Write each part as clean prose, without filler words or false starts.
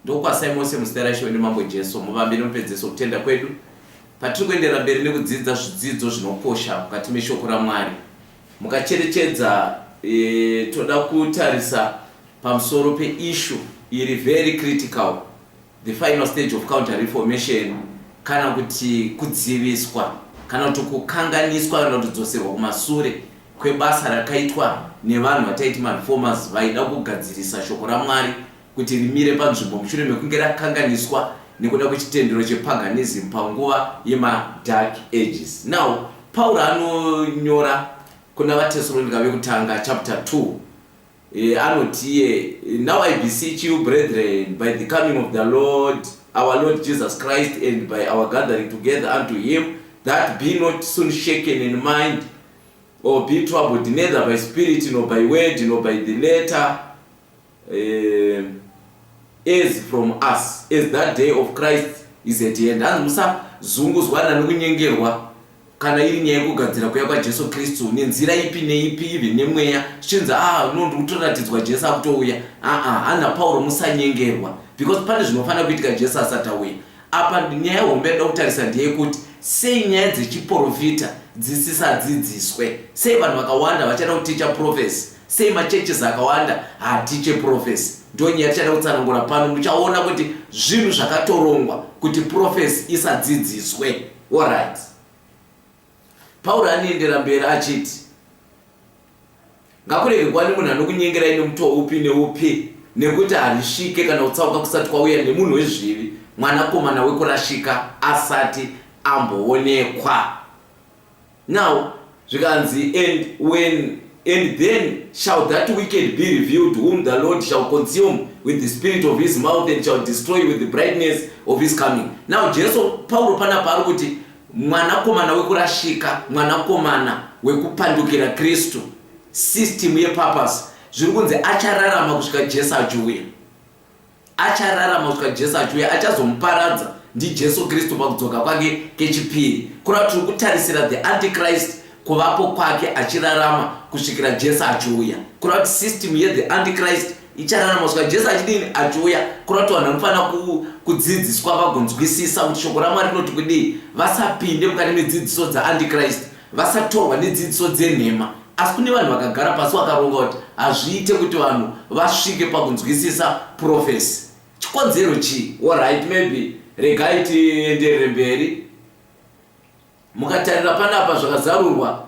ndokwasai mose muzita raShe nemambo Jesu muvambe nomupedzesa kutenda kwedu patiri kuendera mberi nekudzidza zvidzidzo zvinokosha mukati meshoko raMwari. Mukacherechedza toda kutarisa pamusoro peissue iri very critical, the final stage of counter reformation, kana kuti kudziviswa kana kuti kukanganiswa kana kudzoserwa kumasure kwebasa rakaitwa nevanhu vataiti reformers vaida kugadzirisa shoko raMwari kuti rimire panzvimbo mushure mekunge rakanganiswa nekuda kwechitendero chepaganism panguva yema-dark ages. Now Paul anonyora kuna vaTesalonika vekutanga chapter 2 anoti now I beseech you brethren by the coming of the Lord our Lord Jesus Christ and by our gathering together unto him, that be not soon shaken in mind or be troubled neither by spirit nor by word nor by the letter as from us, as that day of Christ is at hand. And musa zunguzwana nokunyengerwa kana iri nyaya yekugadzira kuya kwaJesu Kristu nenzira ipi neipi ivi nemweya zvichinza kutoratidzwa Jesu akutouya. Ana Paulo musanyengerwa, because pane zvinofanira kuitika Jesu asati auya. Apa nyaya hombe ndoda kutarisa ndeyekuti sei nyaya dzechiprofita dzisisadzidziswe, sei vanhu vakawanda vachada kuticha prophecy, sei machurches akawanda hatiche prophecy. Ndo nyaya tichada kutsanangura pano, muchaona kuti zvinhu zvakatorongwa kuti prophecy isadzidziswe. Alright, Paul anoendera mberi achiti ngakurege kwani munhu anokunyengerai nemutoo upi neupi nekuti harisvike kana kutsauka kusati kwauya nemunhu wezvivi, mwanakomana wekurashika asati amboonekwa. Now zvikanzi and then shall that wicked be revealed, whom the Lord shall consume with the spirit of his mouth and shall destroy with the brightness of his coming. Now Paulo panapa ari kuti mwanakomana wekurashika, mwanakomana wekupandukira Kristu, system yepurpose, zviri kunzi achararama kusvika Jesu achiuya. Achararama kusvika Jesu achiuya, achazomuparadza ndiJesu Kristu pakudzoka kwake kechipiri. Kuna tiri kutarisira the antichrist kuvapo kwake achirarama kusvikira Jesu achiuya. Kuna kuti system ye the antichrist ichararama kusvika Jesu achidini achiuya. Kuna kuti vanhu vanofanira kudzidziswa vagonzwisisa kuti shoko raMwari rinoti kudii, vasapinde mukati medzidziso dzaantichrist, vasatorwa nedzidziso dzenhema, asi kune vanhu vakagara pasi vakaronga kuti hazviite kuti vanhu vasvike pakunzwisisa prophecy. Chikonzero chii? Alright, maybe regai tienderere mberi. Mukatarira panapa zvakazarurwa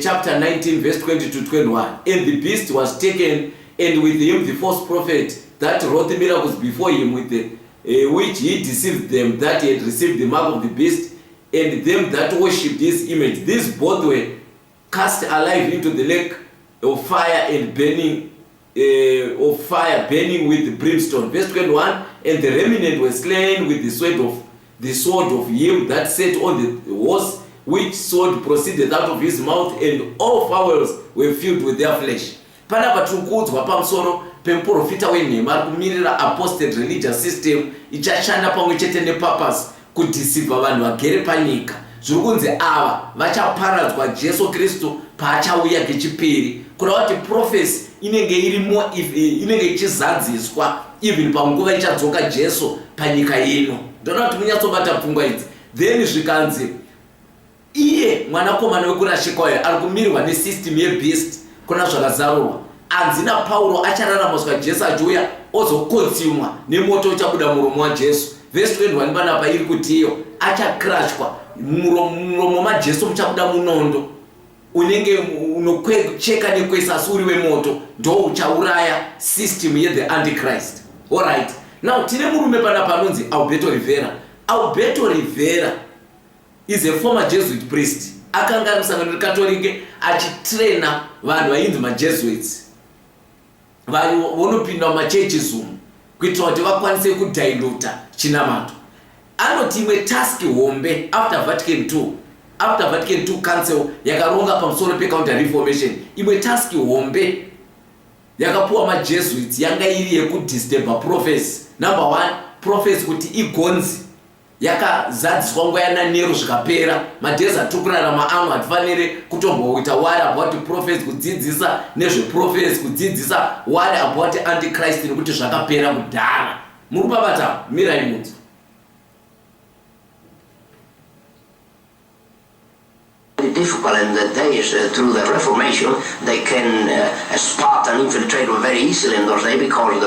chapter 19 verse 20 to 21. And the beast was taken, and with him the false prophet that wrought the miracles before him, with the which he deceived them that he had received the mark of the beast and them that worshipped his image. These both were cast alive into the lake of fire and burning with brimstone. Verse 21. And the remnant were slain with the sword of him that sat on the horse, which sword proceeded out of his mouth, and all fowls were filled with their flesh. Panapa tikuudzwa pamusoro pemuprofita wenhema ari kumirira apostate religious system ichashanda pamwe chete nepurpose kudhisivha vanhu vagere panyika. Zviri kunzi ava vachaparadzwa Jesu Kristu paachauya kechipiri. Kureva kuti prophecy inenge ichizadziswa even panguva ichadzoka Jesu panyika ino. Ndoda kuti munyatsobata pfungwa idzi. Then zvikanzi iye mwanakomana wekurashika uyu ari kumirwa nesystem yebeast. Kuna zvakazarurwa anzina Paulo achararama kusvika Jesu achiuya ozokonsumwa nemoto uchabuda muromo waJesu. Verse 21 panapa iri kuti iyo achakrashwa muromo maJesu muchabuda munondo unenge unocheka nekuisa suri wemoto, ndo uchauraya system ye the antichrist. Alright, now tine murume panapa anonzi Alberto Rivera. Alberto Rivera is a former Jesuit priest. Akanga ari musangano rekatolike achitraina vanhu vainzi majesuits vanopinda mumachurches umu kuitira kuti vakwanise kudhailuta chinamato. Anoti imwe task hombe after Vatican II Council yakaronga pamusoro pecounter reformation, imwe task hombe yakapuwa majesuits yanga iri yekudisturba prophecy. Number 1, prophecy kuti igonzi yakazadziswa nguva yaNero zvikapera, madhezi atukurarama amwe hatifanire kutomboita word about prophecy, kudzidzisa nezveprophecy, kudzidzisa word about antichrist nekuti zvakapera kudhara. Murupabata mirai munzu. Difficult in the days through the Reformation. They can spot and infiltrate very easily in those days because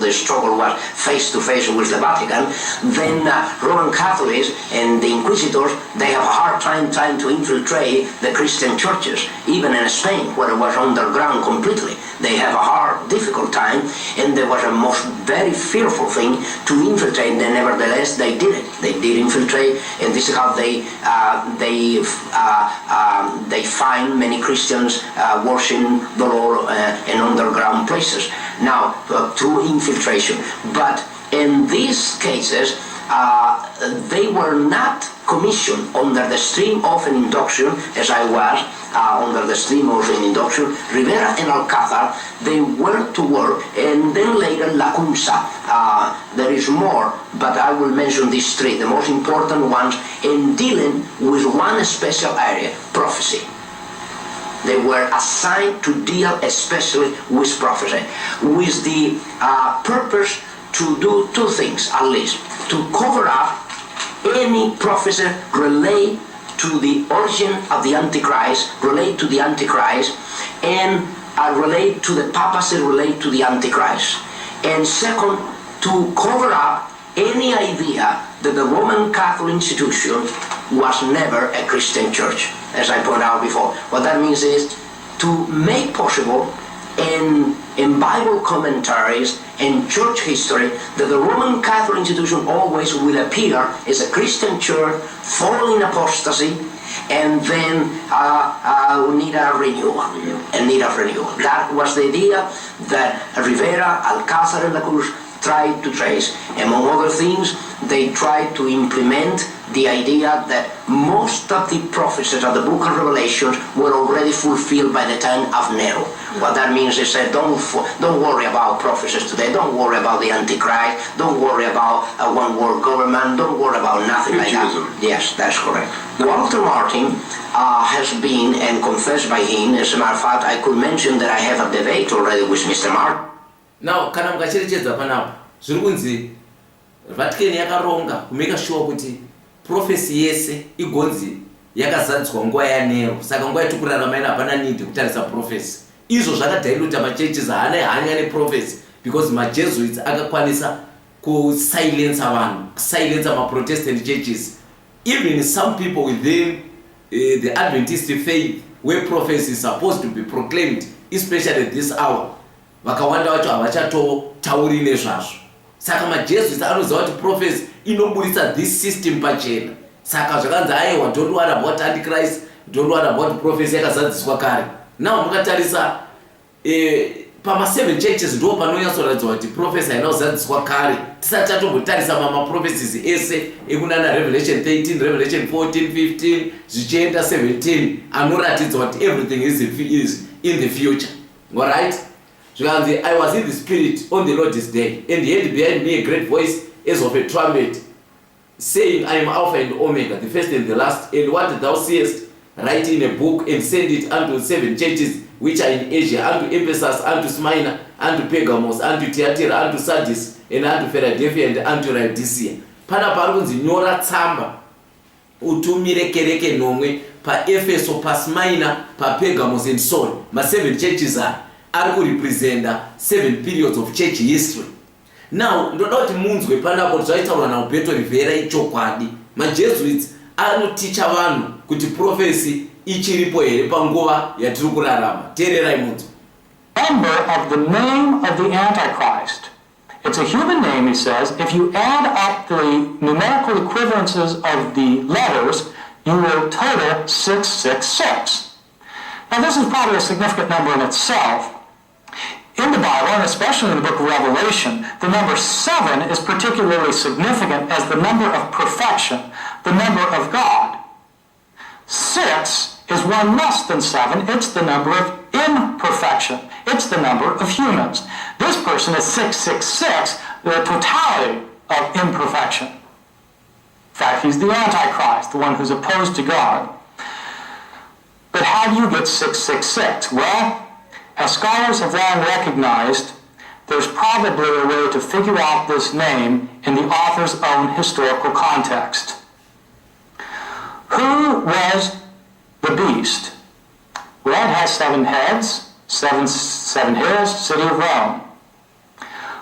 the struggle was face to face with the Vatican. Then Roman Catholics and the Inquisitors, they have a hard time trying to infiltrate the Christian churches, even in Spain, where it was underground completely. They have a difficult time, and there was a very fearful thing to infiltrate. And nevertheless, they did it. They did infiltrate, and this is how they find many Christians worshiping the Lord in underground places. Now, through infiltration. But in these cases, they were not commissioned under the stream of an induction, as I was, under the stream of an induction. Rivera and Alcázar, they were to work, and then later Lacunza. There is more, but I will mention these three, the most important ones, in dealing with one special area, prophecy. They were assigned to deal especially with prophecy, with the purpose to do two things at least: to cover up any prophecy relate to the origin of the Antichrist, relate to the Antichrist, and relate to the papacy, relate to the Antichrist. And second, to cover up any idea that the Roman Catholic institution was never a Christian church, as I pointed out before. What that means is to make possible in Bible commentaries and church history that the Roman Catholic institution always will appear as a Christian church following apostasy, and then need a renewal. That was the idea that Rivera, Alcázar, and Lacunza tried to trace. Among other things, they tried to implement the idea that most of the prophecies of the book of Revelation were already fulfilled by the time of Nero. What that means is that don't worry about prophecies today, don't worry about the Antichrist, don't worry about a one-world government, don't worry about nothing like that. Yes, that's correct. Walter Martin has been, and confessed by him, as a matter of fact, I could mention that I have a debate already with Mr. Martin. Now, kana mukacherechedza panapa zviri kunzi Vatican yakaronga kumeka sure kuti prophecy yese igonzi yakazadzwa nguva yaNero, saka nguva yatikurarama ina hapana need kutarisa prophecy. Izvo zvakadhailuta machurches haana hanya neprophecy because majesuits akakwanisa kusilence vanhu, silence maprotestant churches. Even some people within the Adventist faith where prophecy is supposed to be proclaimed, especially at this hour, vakawanda vacho havachatotauri nezvazvo. Saka majesuits anoziva kuti prophecy inoburitsa this system pachena. Saka zvakanzi aiwa, don't worry about Antichrist, don't worry about prophecy yakazadziswa kare. Now mukatarisa pama7 churches ndo panonyatsoratidzwa kuti prophecy haina kuzadziswa kare. Tisati tatombotarisa maprophecies ese ekuna naRevelation 13, Revelation 14, 15 zvichienda 17 anoratidza kuti everything is in the future. Alright? Zvikanzi, I was in the spirit on the Lord's day, and he had behind me a great voice as of a trumpet, saying, I am Alpha and Omega, the first and the last, and what thou seest, write in a book and send it unto 7 churches which are in Asia, unto Ephesus, unto Smyrna, unto Pergamos, unto Thyatira, unto Sardis, and unto Philadelphia, and unto Laodicea. Pana pari nyora tsamba utumire kereke nomwe pa Epheso, pa Smyrna, pa Pergamos, and so on. Ma 7 churches are representa 7 periods of church history. Now, ndoda kuti munzwe panapo zvaitaurwa naUberto Rivera ichokwadi. Majesuits anoticha vanhu kuti prophecy ichiripo here panguva yatiri kurarama. Teererai munzwe. Member of the name of the Antichrist. It's a human name, he says. If you add up the numerical equivalences of the letters, you will total 666. Now, this is probably a significant number in itself. In the Bible, and especially in the book of Revelation, the number 7 is particularly significant as the number of perfection, the number of God. 6 is one less than 7. It's the number of imperfection. It's the number of humans. This person is 666, the totality of imperfection. In fact, he's the Antichrist, the one who's opposed to God. But how do you get 666? Well, as scholars have long recognized, there's probably a way to figure out this name in the author's own historical context. Who was the beast? Well, it has 7 heads, seven hills, city of Rome.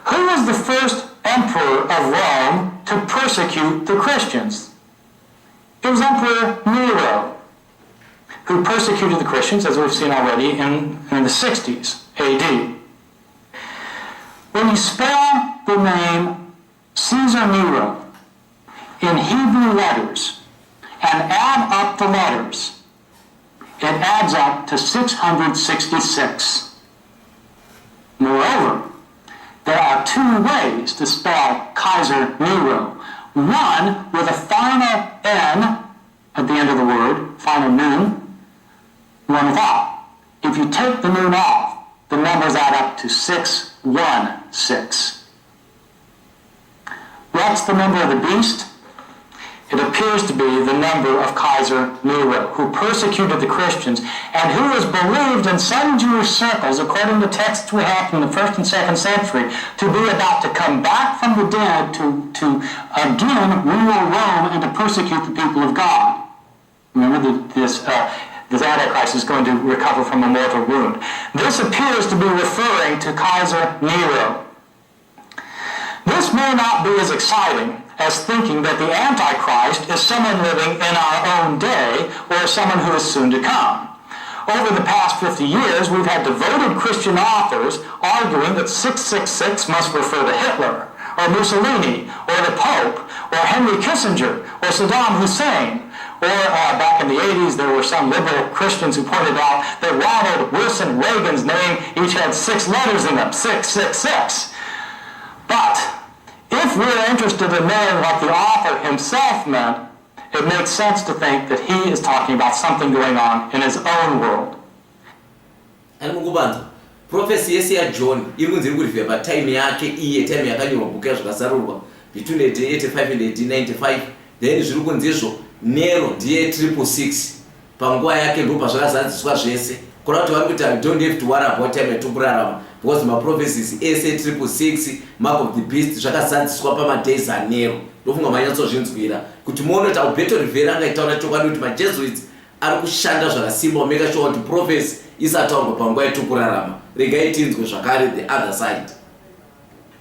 Who was the first emperor of Rome to persecute the Christians? It was Emperor Nero, who persecuted the Christians, as we've seen already, in the 60s AD. When you spell the name Caesar Nero in Hebrew letters and add up the letters, it adds up to 666. Moreover, there are 2 ways to spell Kaiser Nero. One with a final N at the end of the word, final noon, one without. If you take the noon off, the numbers add up to 616. What's the number of the beast? It appears to be the number of Kaiser Nero, who persecuted the Christians, and who is believed in some Jewish circles, according to texts we have from the 1st and 2nd century, to be about to come back from the dead to again rule Rome and to persecute the people of God. Remember, this Antichrist is going to recover from a mortal wound. This appears to be referring to Kaiser Nero. This may not be as exciting as thinking that the Antichrist is someone living in our own day or someone who is soon to come. Over the past 50 years, we've had devoted Christian authors arguing that 666 must refer to Hitler, or Mussolini, or the Pope, or Henry Kissinger, or Saddam Hussein. Or back in the 80s, there were some liberal Christians who pointed out that Ronald Wilson Reagan's name each had 6 letters in them, 666. But if we're interested in knowing what the author himself meant, it makes sense to think that he is talking about something going on in his own world. And mukubanza, prophecy yese ya John irunzi iri pa time yake iye time yakanyorwa book yaZvakazarurwa between 1885 and 1895. Then zviri kunzizvo Nero ndiye 666 panguva yake ndo pazvakazadziswa zvese. Kona kuti vari kuti I don't have to worry about time yatokurarama because my prophecies ese 666 mark of the beast zvakazadziswa pamadays aNero. Ndofunga manyatsozvinzwira kuti muone kuti Alberto Rivera angaitaura chokwadi kuti maJesuits ari kushanda zvakasimba make sure kuti prophecy isataurwa panguva yatokurarama. Regai tinzwe zvakare the other side.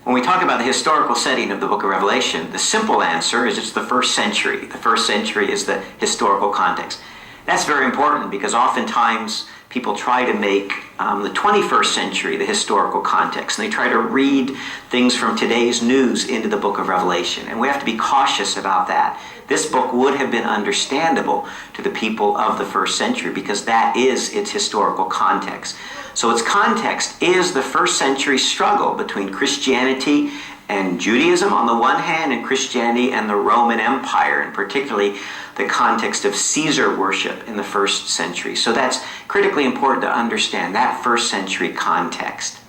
When we talk about the historical setting of the book of Revelation, the simple answer is it's the 1st century. The 1st century is the historical context. That's very important because oftentimes people try to make the 21st century the historical context, and they try to read things from today's news into the book of Revelation. And we have to be cautious about that. This book would have been understandable to the people of the 1st century because that is its historical context. So its context is the 1st century struggle between Christianity and Judaism on the one hand, and Christianity and the Roman Empire, and particularly the context of Caesar worship in the 1st century. So that's critically important to understand, that 1st century context.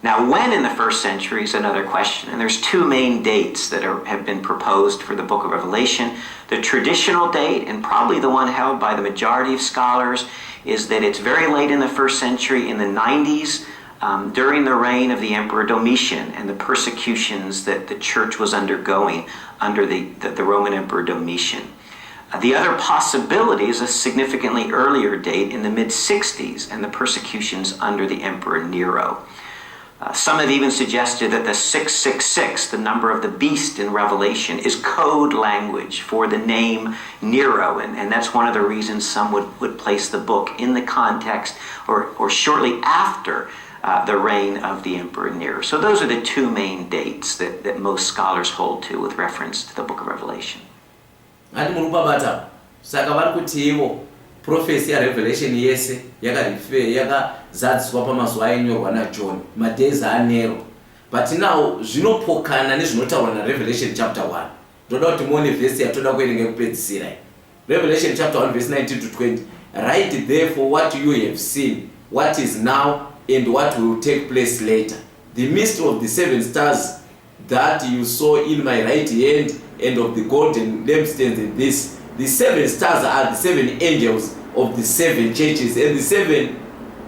Now, when in the 1st century is another question, and there's 2 main dates that have been proposed for the book of Revelation. The traditional date, and probably the one held by the majority of scholars, is that it's very late in the 1st century, in the 90s, during the reign of the Emperor Domitian and the persecutions that the church was undergoing under the Roman Emperor Domitian. The other possibility is a significantly earlier date in the mid-60s and the persecutions under the Emperor Nero. Some have even suggested that the 666, the number of the beast in Revelation, is code language for the name Nero, and that's one of the reasons some would place the book in the context or shortly after the reign of the Emperor Nero. So those are the 2 main dates that most scholars hold to with reference to the book of Revelation. Ati munupabata saka vari kuti ivo prophecy ya Revelation yese yakazadziswa pamazuva ainyorwa naJohn madays aNero. But now zvinopokana nezvinotaurwa naRevelation chapter 1. Ndoda kuti muone verse yatoda kuerenga kupedzisira. Revelation chapter 1 verse 19 to 20. Write therefore what you have seen, what is now and what will take place later. The mystery of the 7 stars that you saw in my right hand and of the golden lampstands in this. The 7 stars are the 7 angels of the 7 churches, and the 7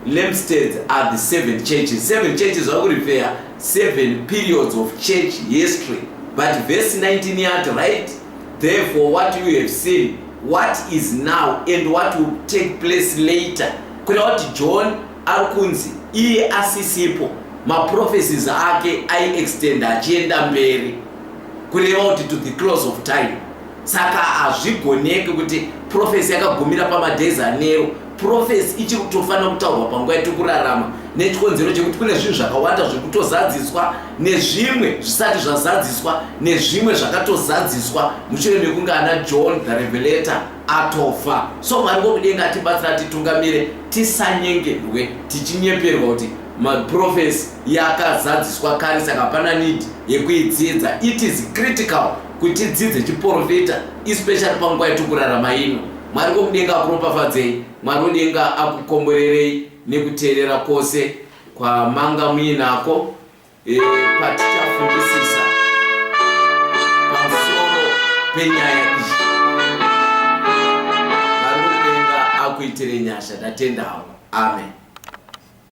lampstands are the 7 churches. 7 churches are refer 7 periods of church history. But verse 19 yet, right? Therefore, what you have seen, what is now and what will take place later. Kureva kuti John arikunzi iye asisipo, maprophecies ake ai-extend achienda mberi, kureva kuti to the close of time. Saka hazvigoneki kuti prophecy yakagumira pamadays anero. Prophecy ichiri kutofanira kutaurwa panguva yetikurarama, nechikonzero chekuti kune zvinhu zvakawanda zviri kutozadziswa, nezvimwe zvisati zvazadziswa, nezvimwe zvakatozadziswa mushure mekunge ana John the Revelator atofa. So Mwari wokudenga atibatsira titungamire tisanyengerwe tichinyeperwa kuti maprophecy yakazadziswa kare, saka hapana need yekuidzidza. It is critical kuti dzidze chiprofita, especially panguva yetikurarama ino. Mwari wokudenga akuropafadzei, Mwari wokudenga akukomborerei nekuteerera kwose kwamanga muinako patichafungisisa pamusoro penyaya iyi. Mwari wokudenga akuitere nyasha. Ndatendawo. Amen.